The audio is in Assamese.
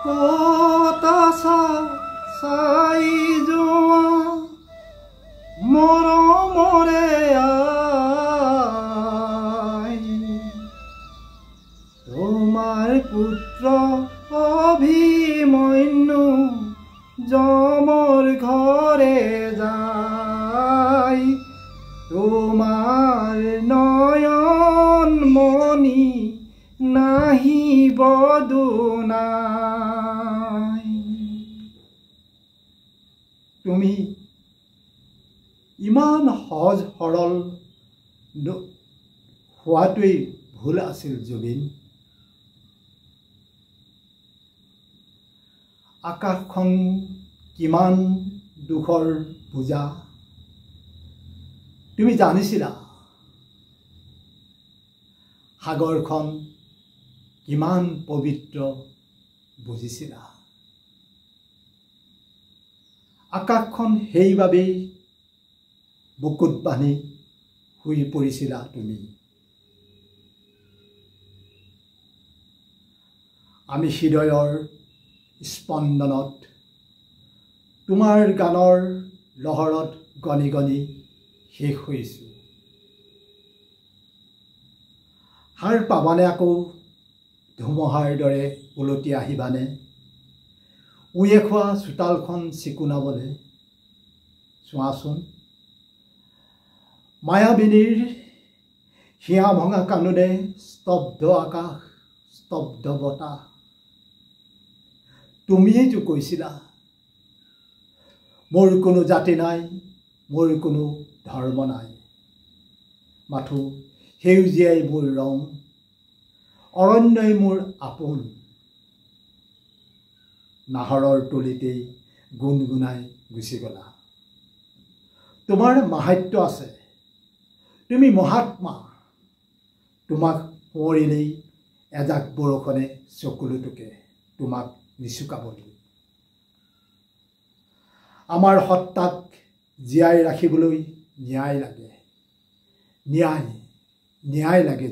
কতাছা চাই যোৱা মৰমৰে আই তোমাৰ পুত্ৰ অভিমন্যু যমৰ ঘৰে যায় তোমাৰ নয়ন মণি নাহিব দুনাই। তুমি ইমান সহজ সৰল হোৱাটোৱেই ভুল আছিল জুবিন। আকাশখন কিমান দুখৰ বোজা তুমি জানিছিলা? সাগৰখন কিমান পবিত্ৰ বুজিছিলা? আকাশখন সেইবাবেই বুকুত বান্ধি শুই পৰিছিলা তুমি। আমি হৃদয়ৰ স্পন্দনত তোমাৰ গানৰ লহৰত গণি গণি শেষ হৈছোঁ। সাৰ পাবানে আকৌ ধুমুহাৰ দৰে উলটি আহিবানে উয়ে খোৱা চোতালখন চিকুণাবলৈ? চোৱাচোন মায়াবিনীৰ হিয়া ভঙা কান্দোনে স্তব্ধ আকাশ স্তব্ধ বতাহ। তুমিয়েইতো কৈছিলা মোৰ কোনো জাতি নাই, মোৰ কোনো ধৰ্ম নাই, মাথো সেউজীয়াই মোৰ ৰং, অৰণ্যই মোৰ আপোন। নাহৰৰ তলিতেই গুণগুণাই গুচি গলা। তোমাৰ মাহাত্য আছে, তুমি মহাত্মা। তোমাক সোঁৱৰিলেই এজাক বৰষুণে চকুলো টুকে তোমাক নিচুকাবলৈ। আমাৰ সত্তাক জীয়াই ৰাখিবলৈ ন্যায় লাগে, ন্যায় লাগে।